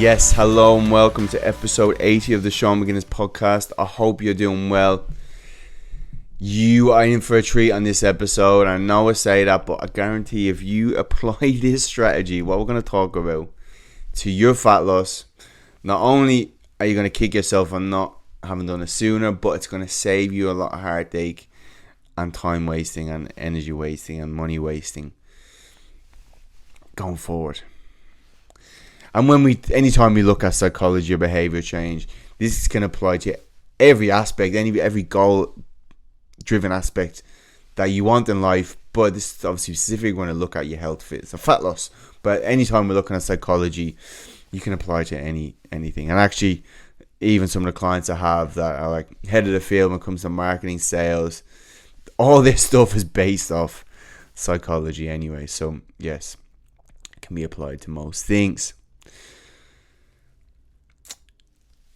Yes, hello and welcome to episode 80 of the Sean McGuinness podcast. I hope you're doing well. You are in for a treat on this episode. I know I say that, but I guarantee if you apply this strategy, what we're going to talk about, to your fat loss, not only are you going to kick yourself on not having done it sooner, but it's going to save you a lot of heartache and time wasting and energy wasting and money wasting going forward. And anytime we look at psychology or behavior change, this can apply to every aspect, every goal-driven aspect that you want in life. But this is obviously specific when I look at your health, fitness, and fat loss. But anytime we're looking at psychology, you can apply to anything. And actually, even some of the clients I have that are like head of the field when it comes to marketing, sales, all this stuff is based off psychology anyway. So yes, it can be applied to most things.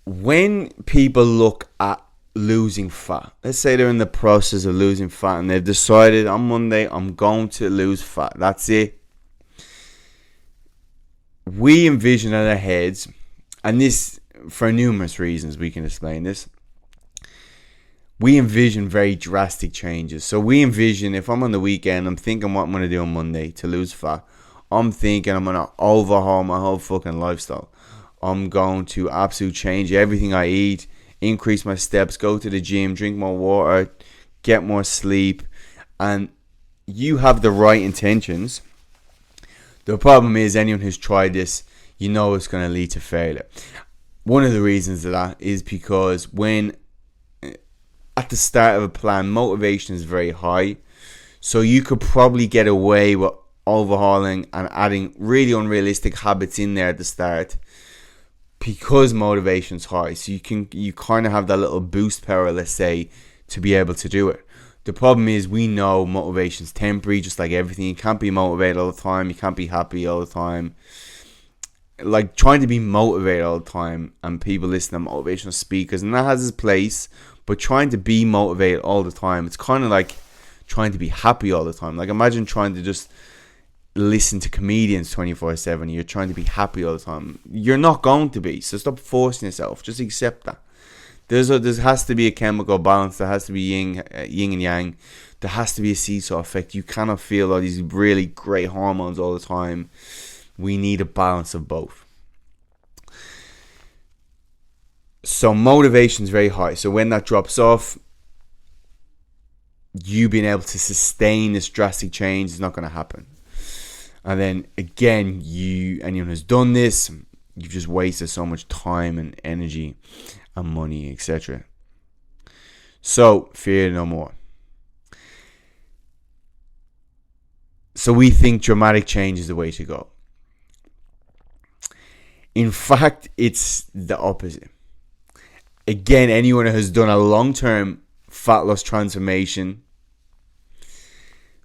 When people look at losing fat, let's say they're in the process of losing fat and they've decided on Monday, I'm going to lose fat. That's it. We envision in our heads, and this for numerous reasons we can explain this. We envision very drastic changes. So we envision if I'm on the weekend, I'm thinking what I'm going to do on Monday to lose fat. I'm thinking I'm going to overhaul my whole fucking lifestyle. I'm going to absolutely change everything I eat, increase my steps, go to the gym, drink more water, get more sleep. And you have the right intentions. The problem is anyone who's tried this, you know it's going to lead to failure. One of the reasons of that is because when at the start of a plan, motivation is very high. So you could probably get away with overhauling and adding really unrealistic habits in there at the start, because motivation's high. So you kind of have that little boost power, let's say, to be able to do it. The problem is we know motivation's temporary, just like everything. You can't be motivated all the time. You can't be happy all the time. Like trying to be motivated all the time, and people listen to motivational speakers, and that has its place, but trying to be motivated all the time, it's kind of like trying to be happy all the time. Like imagine trying to just listen to comedians 24/7. You're trying to be happy all the time. You're not going to be. So stop forcing yourself. Just accept that. There has to be a chemical balance. There has to be yin and yang. There has to be a seesaw effect. You cannot feel all these really great hormones all the time. We need a balance of both. So motivation is very high. So when that drops off, you being able to sustain this drastic change is not going to happen. And then again, anyone who's done this, you've just wasted so much time and energy and money, etc. So fear no more. So we think dramatic change is the way to go. In fact, it's the opposite. Again, anyone who has done a long-term fat loss transformation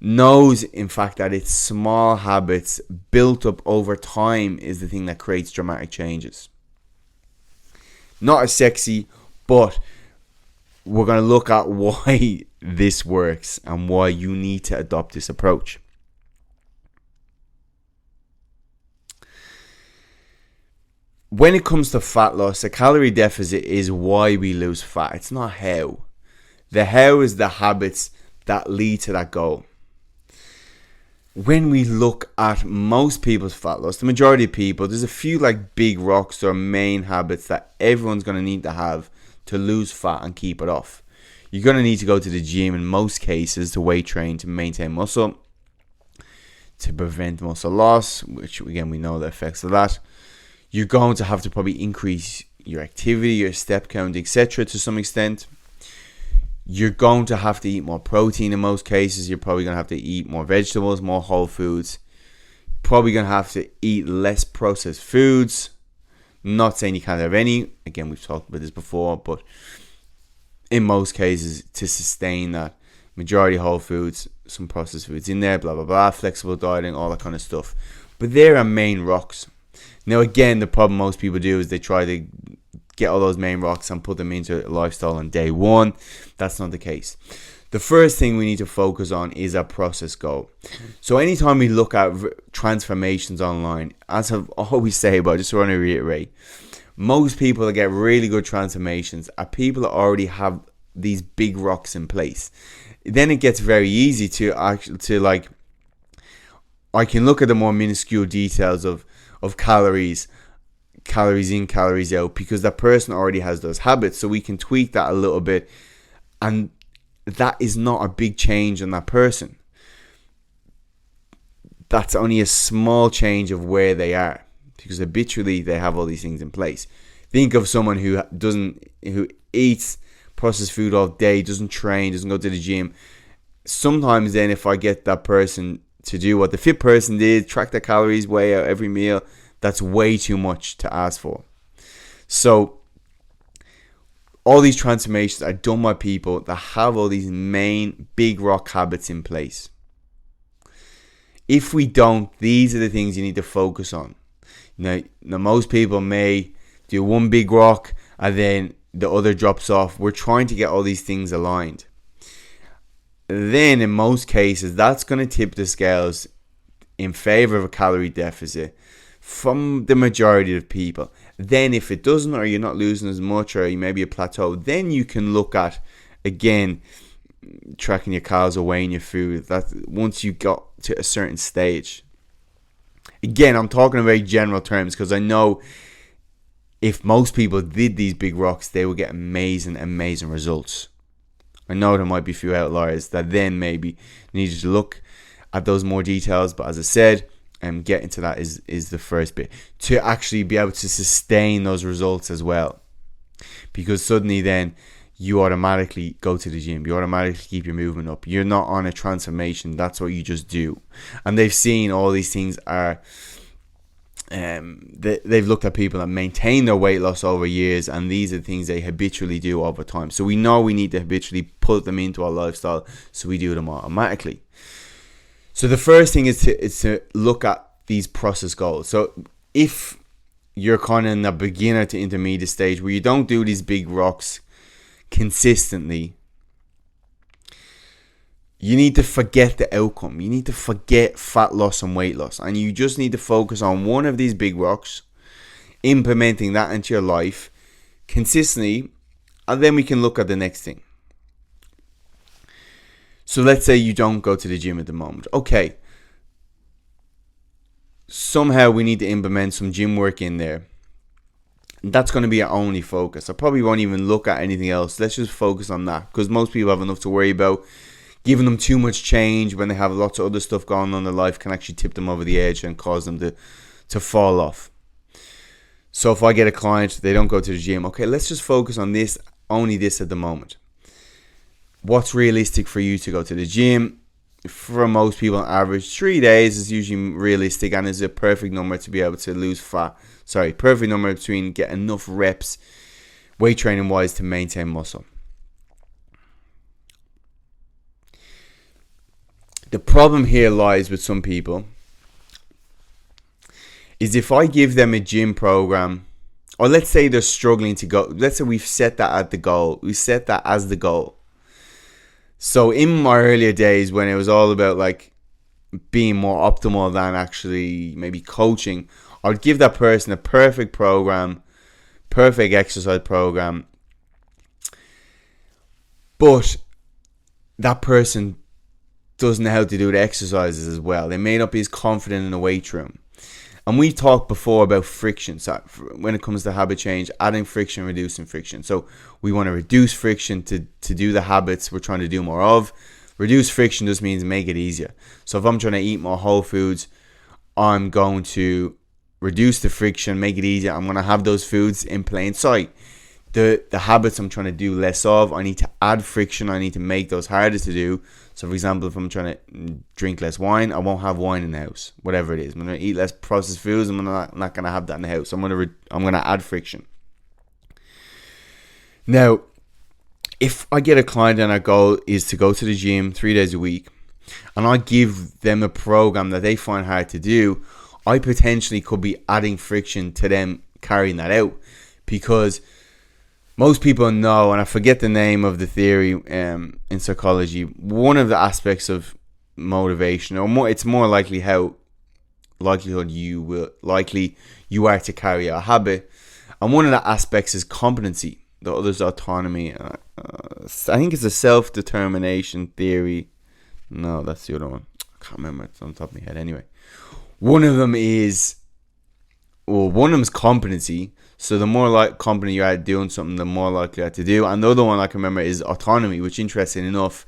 knows, in fact, that it's small habits built up over time is the thing that creates dramatic changes. Not as sexy, but we're going to look at why this works and why you need to adopt this approach. When it comes to fat loss, a calorie deficit is why we lose fat. It's not how. The how is the habits that lead to that goal. When we look at most people's fat loss, the majority of people, there's a few like big rocks or main habits that everyone's going to need to have to lose fat and keep it off. You're going to need to go to the gym in most cases to weight train to maintain muscle, to prevent muscle loss, which again we know the effects of that. You're going to have to probably increase your activity, your step count, etc. to some extent. You're going to have to eat more protein in most cases. You're probably going to have to eat more vegetables, more whole foods. Probably going to have to eat less processed foods. Not saying you can't have any. Again, we've talked about this before, but in most cases, to sustain that, majority whole foods, some processed foods in there, blah, blah, blah, flexible dieting, all that kind of stuff. But there are main rocks. Now, again, the problem most people do is they try to get all those main rocks and put them into a lifestyle on day one. That's not the case. The first thing we need to focus on is our process goal. So anytime we look at transformations online, as I've always say, but I just want to reiterate, most people that get really good transformations are people that already have these big rocks in place. Then it gets very easy to actually I can look at the more minuscule details of calories in, calories out, because that person already has those habits. So we can tweak that a little bit, and that is not a big change on that person. That's only a small change of where they are, because habitually they have all these things in place. Think of someone who eats processed food all day, doesn't train, doesn't go to the gym. Sometimes then if I get that person to do what the fit person did, track their calories, weigh out every meal, that's way too much to ask for. So all these transformations are done by people that have all these main big rock habits in place. If we don't, these are the things you need to focus on. Now most people may do one big rock and then the other drops off. We're trying to get all these things aligned. Then in most cases, that's going to tip the scales in favor of a calorie deficit from the majority of people. Then if it doesn't, or you're not losing as much, or you maybe a plateau, then you can look at, again, tracking your calories or weighing your food. That once you got to a certain stage. Again, I'm talking in very general terms, because I know if most people did these big rocks, they would get amazing results. I know there might be a few outliers that then maybe needed to look at those more details, but as I said, getting to that is the first bit, to actually be able to sustain those results as well. Because suddenly then you automatically go to the gym, you automatically keep your movement up. You're not on a transformation, that's what you just do. And they've seen all these things are they've looked at people that maintain their weight loss over years, and these are the things they habitually do over time. So we know we need to habitually put them into our lifestyle, so we do them automatically. So the first thing is to look at these process goals. So if you're kind of in the beginner to intermediate stage where you don't do these big rocks consistently, you need to forget the outcome. You need to forget fat loss and weight loss. And you just need to focus on one of these big rocks, implementing that into your life consistently, and then we can look at the next thing. So let's say you don't go to the gym at the moment. Okay. Somehow we need to implement some gym work in there. That's going to be our only focus. I probably won't even look at anything else. Let's just focus on that, because most people have enough to worry about. Giving them too much change when they have lots of other stuff going on in their life can actually tip them over the edge and cause them to fall off. So if I get a client, they don't go to the gym. Okay, let's just focus on this, only this at the moment. What's realistic for you to go to the gym? For most people, on average, 3 days is usually realistic and is a perfect number to be able to lose fat. Perfect number between get enough reps, weight training wise, to maintain muscle. The problem here lies with some people is if I give them a gym program, or let's say they're struggling to go, let's say we've set that at the goal, we set that as the goal. So in my earlier days when it was all about like being more optimal than actually maybe coaching, I'd give that person a perfect program, perfect exercise program, but that person doesn't know how to do the exercises as well. They may not be as confident in the weight room. And we talked before about friction. So when it comes to habit change, adding friction, reducing friction. So we want to reduce friction to do the habits we're trying to do more of. Reduce friction just means make it easier. So if I'm trying to eat more whole foods, I'm going to reduce the friction, make it easier. I'm going to have those foods in plain sight. The habits I'm trying to do less of, I need to add friction. I need to make those harder to do. So for example, if I'm trying to drink less wine, I won't have wine in the house, whatever it is. I'm going to eat less processed foods. I'm not going to have that in the house. I'm going to add friction. Now, if I get a client and our goal is to go to the gym 3 days a week, and I give them a program that they find hard to do, I potentially could be adding friction to them carrying that out, because most people know, and I forget the name of the theory in psychology, one of the aspects of motivation, or more, it's more likely how likely you are to carry out a habit. And one of the aspects is competency. The other is autonomy. I think it's a self-determination theory. No, that's the other one. I can't remember. It's on the top of my head anyway. One of them is competency. So the more competent you are at doing something, the more likely you are to do. And the other one I can remember is autonomy, which, interesting enough,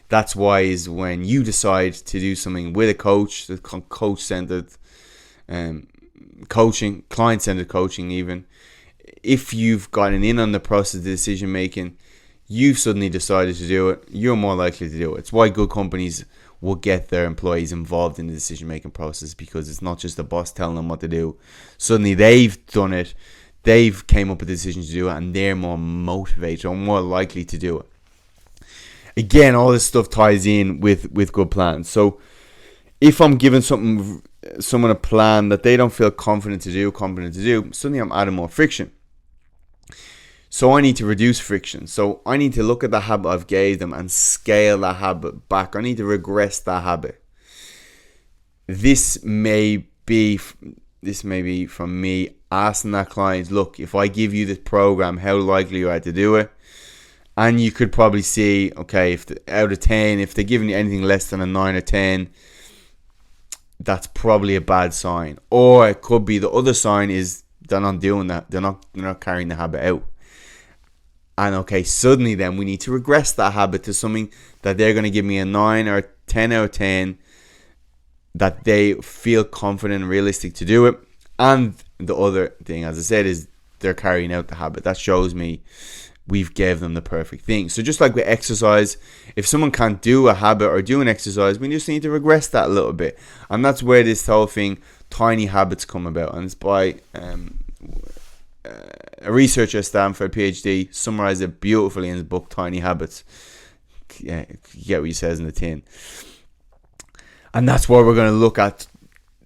that's why is when you decide to do something with a coach, the coach-centered coaching, client-centered coaching even, if you've gotten in on the process of decision making, you've suddenly decided to do it, you're more likely to do it. It's why good companies will get their employees involved in the decision making process, because it's not just the boss telling them what to do. Suddenly they've done it, they've came up with a decision to do it, and they're more motivated or more likely to do it. Again, all this stuff ties in with good plans. So if I'm giving someone a plan that they don't feel confident to do, suddenly I'm adding more friction. So I need to reduce friction. So I need to look at the habit I've gave them and scale that habit back. I need to regress that habit. This may be from me asking that client, look, if I give you this program, how likely you are to do it? And you could probably see, okay, if out of 10, if they're giving you anything less than a 9 or 10, that's probably a bad sign. Or it could be the other sign is they're not doing that. They're not carrying the habit out. And okay, suddenly then we need to regress that habit to something that they're going to give me a 9 or 10 out of 10, that they feel confident and realistic to do it. And the other thing, as I said, is they're carrying out the habit. That shows me we've gave them the perfect thing. So just like with exercise, if someone can't do a habit or do an exercise, we just need to regress that a little bit. And that's where this whole thing, tiny habits, come about. And it's by a researcher at Stanford, PhD, summarized it beautifully in his book, Tiny Habits. Yeah, you get what he says in the tin. And that's where we're going to look at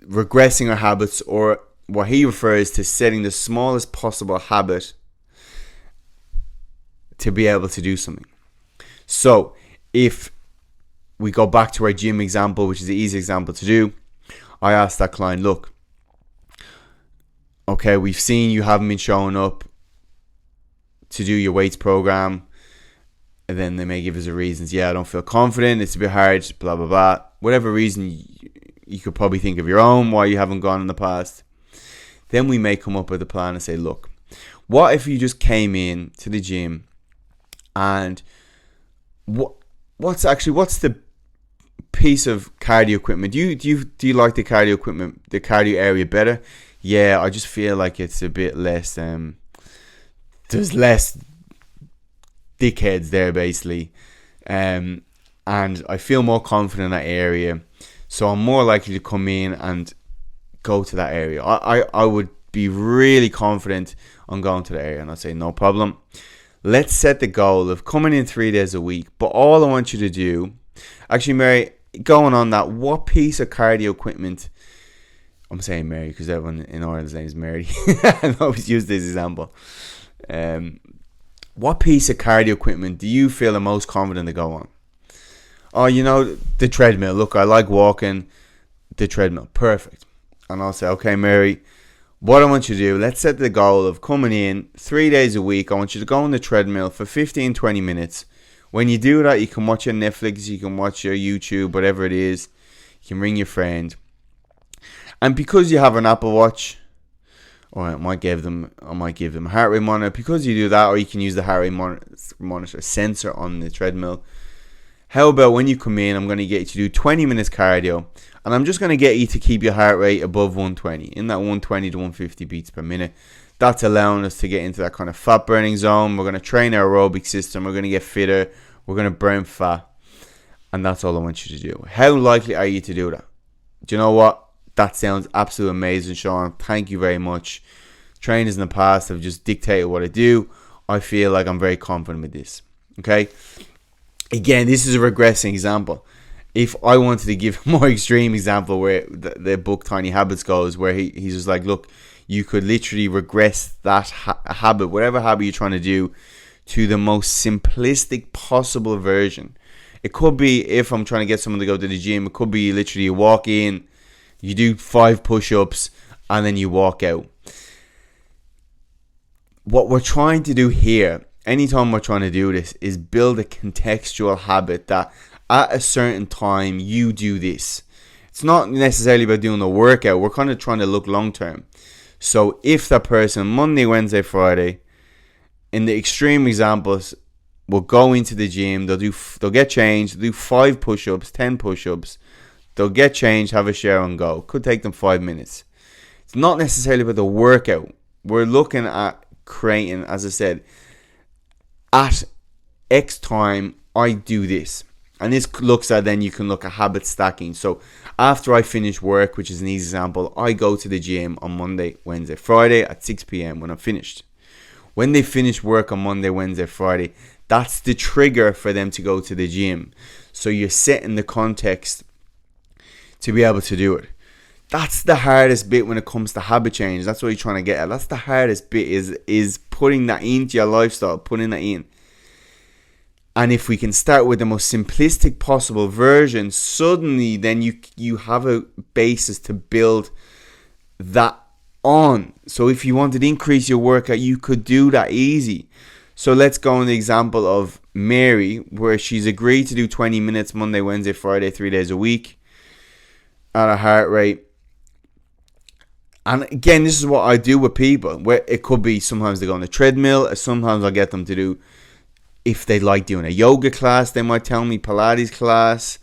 regressing our habits, or what he refers to setting the smallest possible habit to be able to do something. So if we go back to our gym example, which is the easy example to do, I asked that client, look, okay, we've seen you haven't been showing up to do your weights program. And then they may give us the reasons. Yeah, I don't feel confident. It's a bit hard, blah, blah, blah. Whatever reason, you could probably think of your own why you haven't gone in the past. Then we may come up with a plan and say, look, what if you just came in to the gym and what's the piece of cardio equipment? Do you like the cardio equipment, the cardio area better? Yeah, I just feel like it's a bit less, there's less dickheads there basically, and I feel more confident in that area, so I'm more likely to come in and go to that area. I would be really confident on going to the area, and I'd say no problem. Let's set the goal of coming in 3 days a week, but all I want you to do, actually Mary, going on that, what piece of cardio equipment, I'm saying Mary because everyone in Ireland's name is Mary. I always use this example. What piece of cardio equipment do you feel the most confident to go on? Oh, the treadmill. Look, I like walking. The treadmill. Perfect. And I'll say, okay, Mary, what I want you to do, let's set the goal of coming in 3 days a week. I want you to go on the treadmill for 15-20 minutes. When you do that, you can watch your Netflix, you can watch your YouTube, whatever it is. You can ring your friend. And because you have an Apple Watch, or I might give them a heart rate monitor, because you do that, or you can use the heart rate monitor sensor on the treadmill. How about when you come in, I'm going to get you to do 20 minutes cardio, and I'm just going to get you to keep your heart rate above 120, in that 120 to 150 beats per minute. That's allowing us to get into that kind of fat burning zone. We're going to train our aerobic system. We're going to get fitter. We're going to burn fat. And that's all I want you to do. How likely are you to do that? Do you know what? That sounds absolutely amazing, Sean. Thank you very much. Trainers in the past have just dictated what I do. I feel like I'm very confident with this. Okay? Again, this is a regressing example. If I wanted to give a more extreme example where the book Tiny Habits goes, where he's just like, look, you could literally regress that habit, whatever habit you're trying to do, to the most simplistic possible version. It could be, if I'm trying to get someone to go to the gym, it could be literally you walk in, you do 5 push-ups, and then you walk out. What we're trying to do here, anytime we're trying to do this, is build a contextual habit that at a certain time you do this. It's not necessarily about doing a workout. We're kind of trying to look long term. So if that person Monday, Wednesday, Friday, in the extreme examples, will go into the gym, they'll get changed, do 5 push-ups, 10 push-ups, they'll get changed, have a shower and go. Could take them 5 minutes. It's not necessarily about the workout. We're looking at creating, as I said, at X time I do this. And this looks at, then you can look at habit stacking. So after I finish work, which is an easy example, I go to the gym on Monday, Wednesday, Friday at 6 p.m. when I'm finished. When they finish work on Monday, Wednesday, Friday, that's the trigger for them to go to the gym. So you're setting the context to be able to do it. That's the hardest bit when it comes to habit change. That's what you're trying to get at. That's the hardest bit, is putting that into your lifestyle, putting that in. And if we can start with the most simplistic possible version, suddenly then you have a basis to build that on. So if you wanted to increase your workout, you could do that easy. So let's go on the example of Mary, where she's agreed to do 20 minutes Monday, Wednesday, Friday, 3 days a week at a heart rate. And again, this is what I do with people, where it could be sometimes they go on a treadmill, sometimes I get them to do, if they like doing a yoga class, they might tell me Pilates class.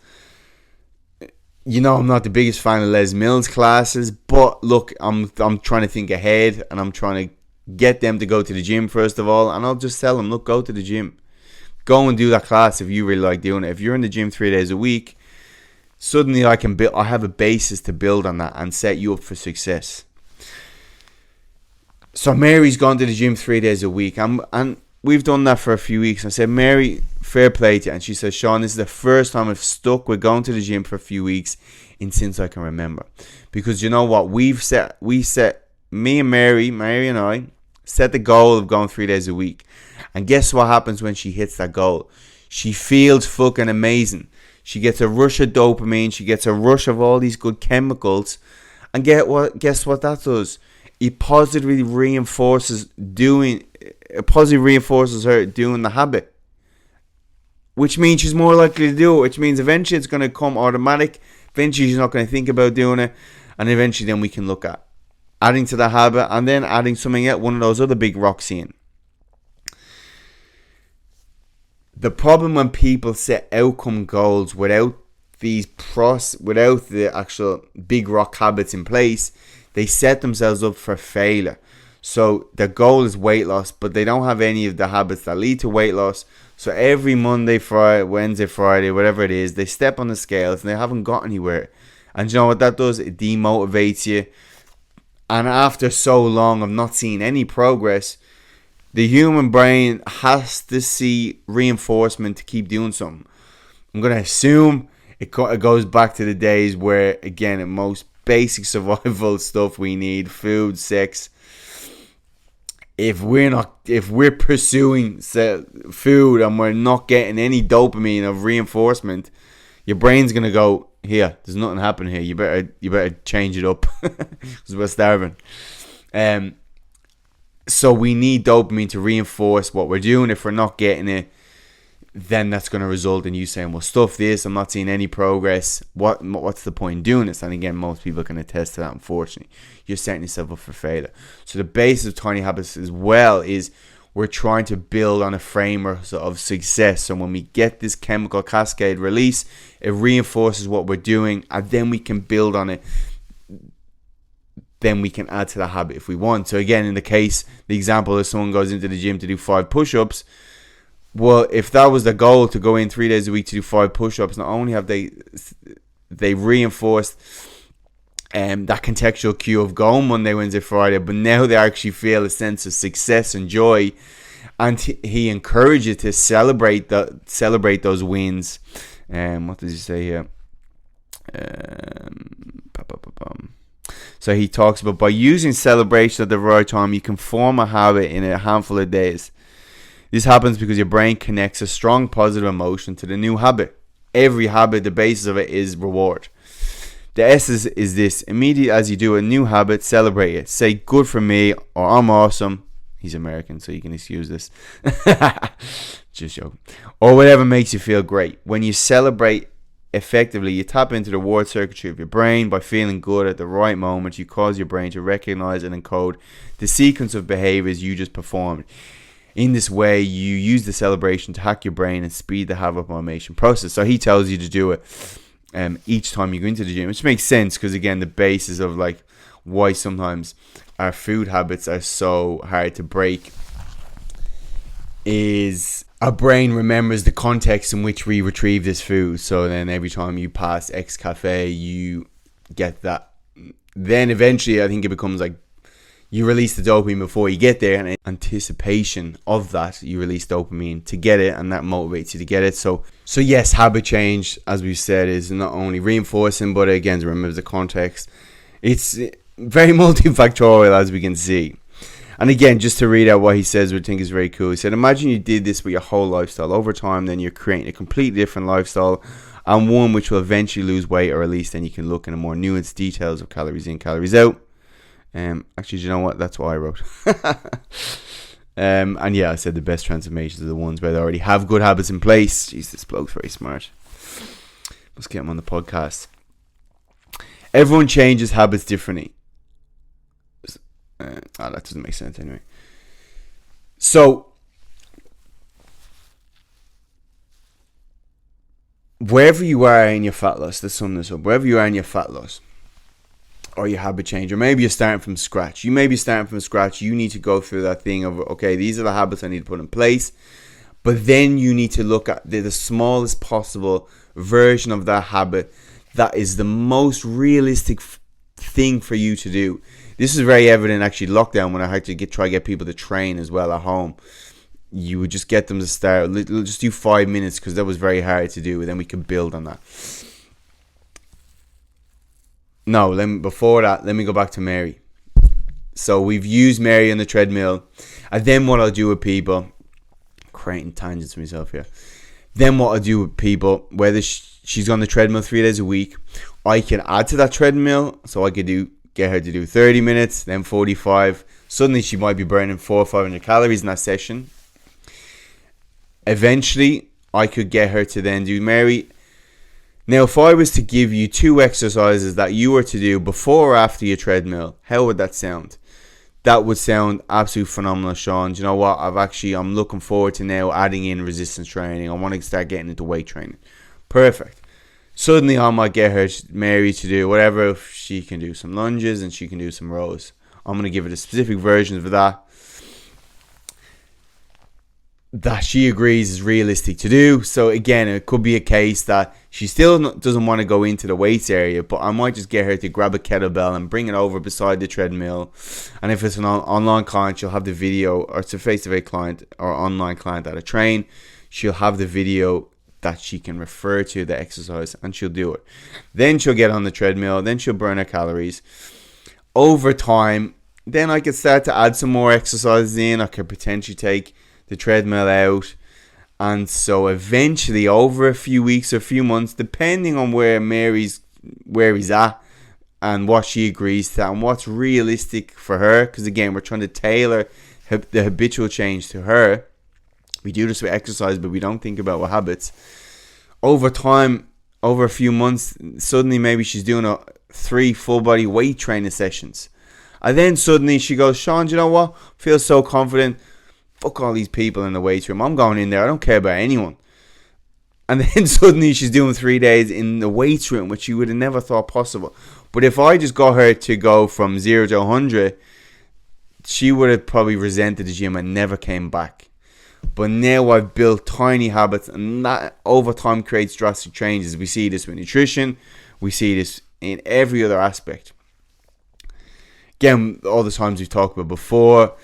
You know, I'm not the biggest fan of Les Mills classes, but look, I'm trying to think ahead, and I'm trying to get them to go to the gym first of all, and I'll just tell them, look, go to the gym. Go and do that class if you really like doing it. If you're in the gym 3 days a week, suddenly I have a basis to build on that and set you up for success. So Mary's gone to the gym 3 days a week, and we've done that for a few weeks. I said, Mary, fair play to you. And she says, Sean, this is the first time I've stuck with going to the gym for a few weeks since I can remember. Because you know what? Me and Mary and I set the goal of going 3 days a week. And guess what happens when she hits that goal? She feels fucking amazing. She gets a rush of dopamine. She gets a rush of all these good chemicals. And guess what that does? It positively reinforces her doing the habit, which means she's more likely to do it, which means eventually it's going to come automatic. Eventually she's not going to think about doing it, and eventually then we can look at adding to the habit, and then adding something else, one of those other big rocks in. The problem when people set outcome goals without the actual big rock habits in place, they set themselves up for failure. So their goal is weight loss, but they don't have any of the habits that lead to weight loss. So every Monday, Friday, Wednesday, Friday, whatever it is, they step on the scales and they haven't got anywhere. And you know what that does? It demotivates you. And after so long of not seeing any progress, the human brain has to see reinforcement to keep doing something. I'm going to assume it goes back to the days where, again, the most basic survival stuff we need, food, sex. If we're pursuing food and we're not getting any dopamine of reinforcement, your brain's gonna go, here, there's nothing happening here. You better change it up because we're starving. So we need dopamine to reinforce what we're doing. If we're not getting it, then that's going to result in you saying, well, stuff this, I'm not seeing any progress. What's the point in doing this? And again, most people can attest to that, unfortunately. You're setting yourself up for failure. So the basis of tiny habits as well is we're trying to build on a framework of success. So when we get this chemical cascade release, it reinforces what we're doing, and then we can build on it. Then we can add to the habit if we want. So again, in the example of someone goes into the gym to do 5 push-ups, well, if that was the goal, to go in 3 days a week to do 5 push-ups, not only have they reinforced that contextual cue of going Monday, Wednesday, Friday, but now they actually feel a sense of success and joy, and he encourages to celebrate those wins. What does he say here? So he talks about by using celebration at the right time, you can form a habit in a handful of days. This happens because your brain connects a strong positive emotion to the new habit. Every habit, the basis of it is reward. The essence is this: immediately as you do a new habit, celebrate it. Say good for me or I'm awesome. He's American, so you can excuse this. Just joking. Or whatever makes you feel great. When you celebrate effectively, you tap into the reward circuitry of your brain. By feeling good at the right moment, you cause your brain to recognize and encode the sequence of behaviors you just performed. In this way, you use the celebration to hack your brain and speed the habit formation process. So he tells you to do it each time you go into the gym, which makes sense because, again, the basis of like why sometimes our food habits are so hard to break is our brain remembers the context in which we retrieve this food. So then every time you pass X cafe, you get that. Then eventually I think it becomes like you release the dopamine before you get there, and in anticipation of that, you release dopamine to get it, and that motivates you to get it. So yes, habit change, as we said, is not only reinforcing, but again, remember the context. It's very multifactorial, as we can see. And again, just to read out what he says, which I think is very cool. He said, imagine you did this with your whole lifestyle. Over time, then you're creating a completely different lifestyle, and one which will eventually lose weight, or at least then you can look in a more nuanced details of calories in, calories out. Actually, do you know what? That's what I wrote. And yeah, I said the best transformations are the ones where they already have good habits in place. Jeez, this bloke's very smart. Let's get him on the podcast. Everyone changes habits differently. That doesn't make sense anyway. So, wherever you are in your fat loss, let's sum this up. Wherever you are in your fat loss, or your habit change, or maybe you're starting from scratch. You may be starting from scratch. You need to go through that thing of, okay, these are the habits I need to put in place. But then you need to look at the smallest possible version of that habit that is the most realistic thing for you to do. This is very evident actually lockdown, when I had to try to get people to train as well at home. You would just get them to start, just do 5 minutes, because that was very hard to do, and then we could build on that. No, before that, let me go back to Mary. So we've used Mary on the treadmill. And then what I'll do with people, creating tangents myself here. Then what I'll do with people, whether she's on the treadmill 3 days a week, I can add to that treadmill. So I could get her to do 30 minutes, then 45. Suddenly she might be burning 400 or 500 calories in that session. Eventually, I could get her to then do Mary. Now, if I was to give you 2 exercises that you were to do before or after your treadmill, how would that sound? That would sound absolutely phenomenal, Sean. Do you know what? I'm looking forward to now adding in resistance training. I want to start getting into weight training. Perfect. Suddenly, I might get her, Mary, to do whatever. If she can do some lunges and she can do some rows. I'm going to give her the specific versions of that she agrees is realistic to do. So again, it could be a case that she still doesn't want to go into the weights area, but I might just get her to grab a kettlebell and bring it over beside the treadmill. And if it's an online client, she'll have the video, or it's a face-to-face client or online client at a train, she'll have the video that she can refer to the exercise, and she'll do it. Then she'll get on the treadmill, then she'll burn her calories. Over time, then I could start to add some more exercises in. I could potentially take the treadmill out, and so eventually over a few weeks or a few months, depending on where he's at and what she agrees to and what's realistic for her, because again, we're trying to tailor the habitual change to her. We do this with exercise, but we don't think about what habits. Over time, over a few months, suddenly maybe she's doing 3 full body weight training sessions, and then suddenly she goes, Sean, do you know what? I feel so confident. Fuck all these people in the weight room. I'm going in there. I don't care about anyone. And then suddenly she's doing 3 days in the weights room, which you would have never thought possible. But if I just got her to go from 0 to 100, she would have probably resented the gym and never came back. But now I've built tiny habits, and that over time creates drastic changes. We see this with nutrition. We see this in every other aspect. Again, all the times we've talked about before,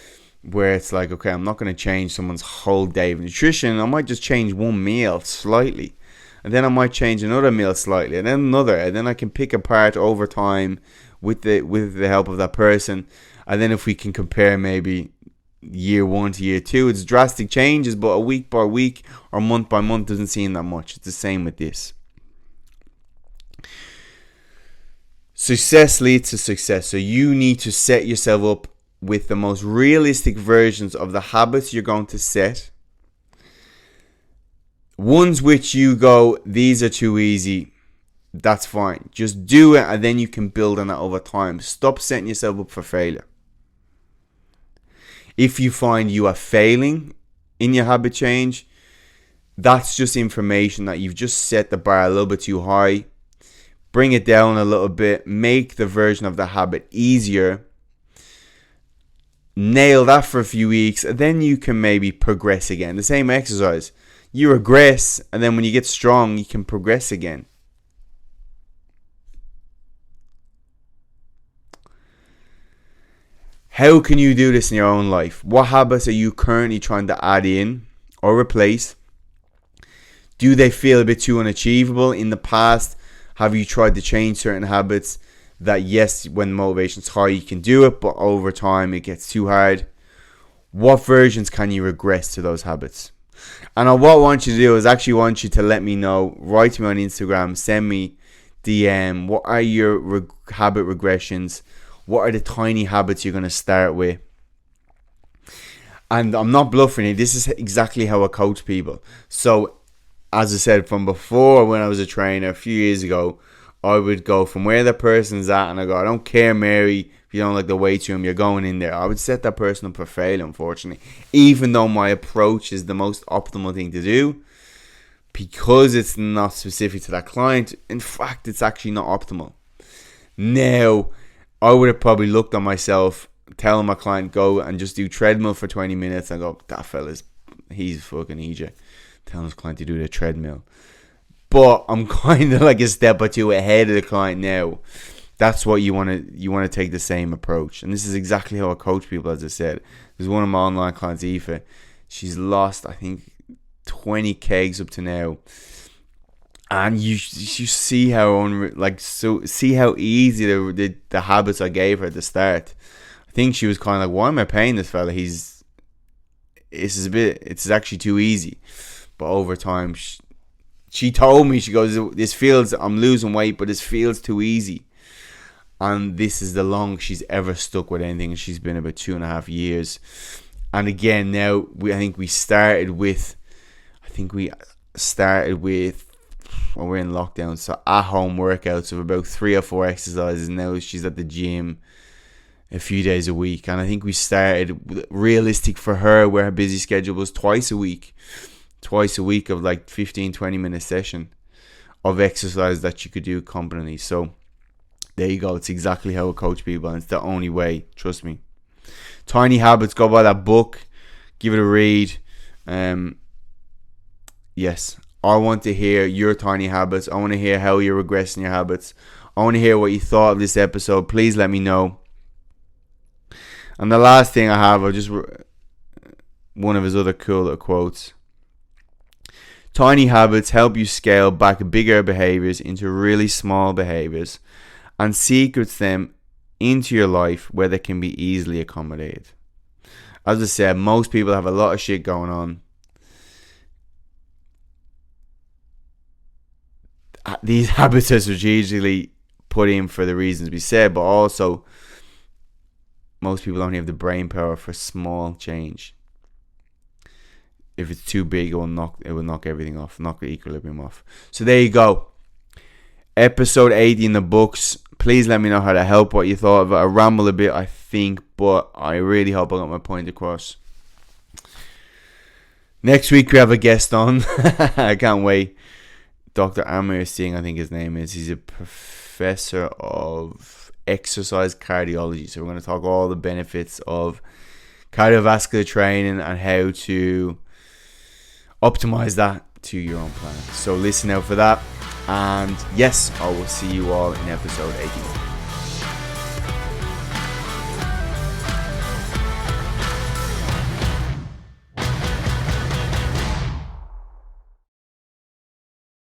where it's like, okay, I'm not going to change someone's whole day of nutrition. I might just change one meal slightly, and then I might change another meal slightly, and then another, and then I can pick apart over time with the help of that person. And then if we can compare maybe year 1 to year 2, it's drastic changes, but a week by week or month by month doesn't seem that much. It's the same with this. Success leads to success. So you need to set yourself up with the most realistic versions of the habits you're going to set. Ones which you go, these are too easy, that's fine. Just do it, and then you can build on that over time. Stop setting yourself up for failure. If you find you are failing in your habit change, that's just information that you've just set the bar a little bit too high. Bring it down a little bit. Make the version of the habit easier. Nail that for a few weeks, and then you can maybe progress again. The same exercise. You regress, and then when you get strong, you can progress again. How can you do this in your own life? What habits are you currently trying to add in or replace? Do they feel a bit too unachievable? In the past, have you tried to change certain habits that, yes, when motivation's high, you can do it, but over time it gets too hard? What versions can you regress to those habits? And what I want you to do is actually want you to let me know. Write to me on Instagram, send me DM. What are your habit regressions? What are the tiny habits you're going to start with? And I'm not bluffing you. This is exactly how I coach people. So, as I said from before, when I was a trainer a few years ago, I would go from where the person's at, and I go, I don't care, Mary, if you don't like the weight room, you're going in there. I would set that person up for failure, unfortunately. Even though my approach is the most optimal thing to do, because it's not specific to that client, in fact, it's actually not optimal. Now, I would have probably looked at myself, telling my client, go and just do treadmill for 20 minutes, and go, that fella's, he's fucking EJ. Telling his client to do the treadmill. But I'm kind of like a step or two ahead of the client now. That's what you want to take the same approach. And this is exactly how I coach people, as I said. There's one of my online clients, Aoife. She's lost, I think, 20 kgs up to now. And you see how see how easy the habits I gave her at the start. I think she was kind of like, why am I paying this fella? It's actually too easy. But over time, she told me, she goes, I'm losing weight, but this feels too easy. And this is the longest she's ever stuck with anything. She's been about 2.5 years. And again, now, I think we started with, well, we're in lockdown, so at-home workouts of about 3 or 4 exercises. Now she's at the gym a few days a week. And I think we started realistic for her, where her busy schedule was twice a week of like 15-20 minute session of exercise that you could do competently. So there you go. It's exactly how I coach people, and it's the only way, trust me. Tiny Habits, go buy that book, give it a read. Yes, I want to hear your tiny habits. I want to hear how you're regressing your habits. I want to hear what you thought of this episode. Please let me know. And the last thing I have, one of his other cool little quotes. Tiny habits help you scale back bigger behaviors into really small behaviors and secrets them into your life where they can be easily accommodated. As I said, most people have a lot of shit going on. These habits are strategically put in for the reasons we said, but also most people only have the brain power for small change. If it's too big, it will knock everything off, knock the equilibrium off. So there you go. Episode 80 in the books. Please let me know how to help, what you thought of it. I ramble a bit, I think, but I really hope I got my point across. Next week we have a guest on. I can't wait. Dr. Amir Singh, I think his name is. He's a professor of exercise cardiology. So we're going to talk all the benefits of cardiovascular training and how to optimize that to your own plan. So listen out for that. And yes, I will see you all in episode 81.